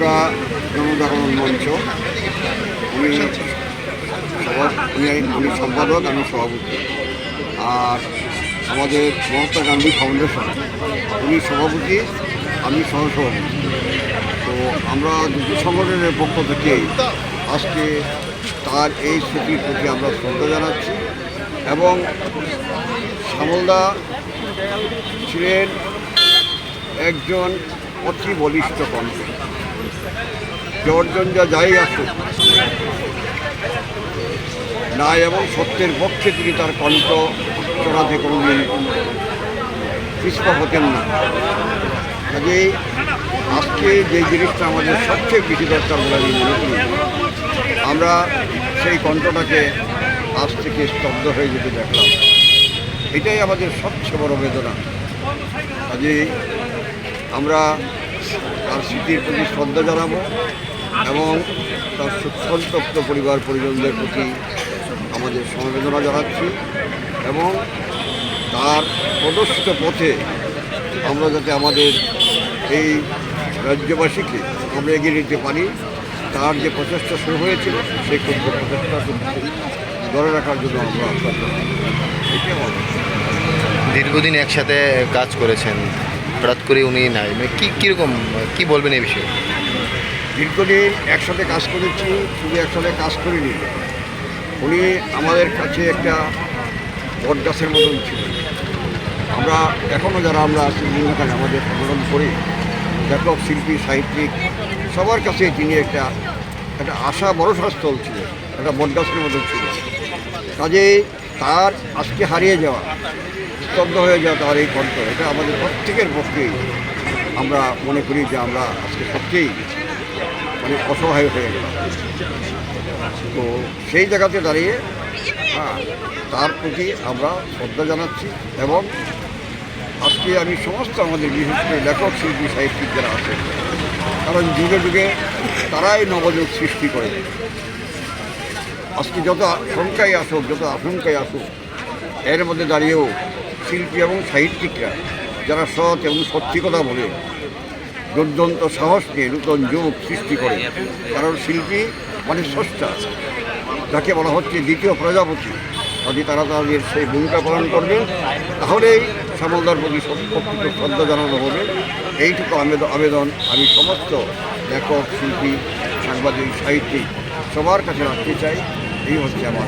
আমরা জনজাগরণ মঞ্চ, আমি সম্পাদক, আমি সভাপতি। আর আমাদের মহাত্মা গান্ধী ফাউন্ডেশন, উনি সভাপতি, আমি সহসভাপতি। তো আমরা দুটি সংগঠনের পক্ষ থেকে আজকে তার এই স্মৃতির প্রতি আমরা শ্রদ্ধা জানাচ্ছি। এবং শ্যামলদা ছিলেন একজন অতি বলিষ্ঠ কণ্ঠ। জর্জন যা যাই আসুক, ন্যায় এবং সত্যের পক্ষে তিনি তার কণ্ঠ চড়াতে কোনোদিন পিছপা হতেন না। কাজেই আজকে যে জিনিসটা আমাদের সবচেয়ে বেশি দরকার বলে আমি মনে করি, আমরা সেই কণ্ঠটাকে আজ থেকে স্তব্ধ হয়ে যেতে দেখলাম। এটাই আমাদের সবচেয়ে বড় বেদনা। কাজেই আমরা তার স্মৃতির প্রতি শ্রদ্ধা জানাবো এবং তার সন্তপ্ত পরিবার পরিজনদের প্রতি আমাদের সমবেদনা জানাচ্ছি। এবং তার প্রদর্শিত পথে আমরা যাতে আমাদের এই রাজ্যবাসীকে আমরা এগিয়ে নিতে পারি, তার যে প্রচেষ্টা শুরু হয়েছিল সেই ক্ষুদ্র প্রচেষ্টা ধরে রাখার জন্য আমরা আশা করি। এটাই আমার। দীর্ঘদিন একসাথে কাজ করেছেন, হঠাৎ করে উনি নাই, মানে কীরকম কী বলবেন এই বিষয়ে? দীর্ঘদিন একসাথে কাজ করেছি, শুধু একসাথে কাজ করিনি, উনি আমাদের কাছে একটা বটগাছের মতন ছিল। আমরা এখনও যারা আমরা আছি বিভিন্নখানে আমাদের সংগঠন করি, লেখক, শিল্পী, সাহিত্যিক, সবার কাছে তিনি একটা আশা ভরসার স্থল ছিল, একটা বটগাছের মতন ছিল। কাজেই তার আজকে হারিয়ে যাওয়া, স্তব্ধ হয়ে যাওয়া তার এই কণ্ঠ, এটা আমাদের প্রত্যেকের পক্ষেই আমরা মনে করি যে আমরা আজকে সত্যিই মানে অসহায় হয়ে গেলাম। তো সেই জায়গাতে দাঁড়িয়ে তার প্রতি আমরা শ্রদ্ধা জানাচ্ছি। এবং আজকে আমি সমস্ত আমাদের বিশেষ করে লেখক, শিল্পী, সাহিত্যিক যারা আছে, কারণ যুগে যুগে তারাই নবযুগ সৃষ্টি করে। আজকে যত শঙ্কায় আসুক, যত আশঙ্কায় আসুক, এর মধ্যে দাঁড়িয়েও শিল্পী এবং সাহিত্যিকরা যারা সৎ এবং সত্যি কথা বলে দুর্দান্ত সাহস নিয়ে নূতন যুগ সৃষ্টি করে। কারণ শিল্পী মানে স্রষ্টা, যাকে বলা হচ্ছে দ্বিতীয় প্রজাপতি। যদি তারা তাদের সেই ভূমিকা পালন করবে, তাহলেই শ্যামলদার প্রতি প্রকৃত শ্রদ্ধা জানানো হবে। এইটুকু আবেদন আমি সমস্ত লেখক, শিল্পী, সাংবাদিক, সাহিত্যিক সবার কাছে রাখতে চাই। এই হচ্ছে আমার।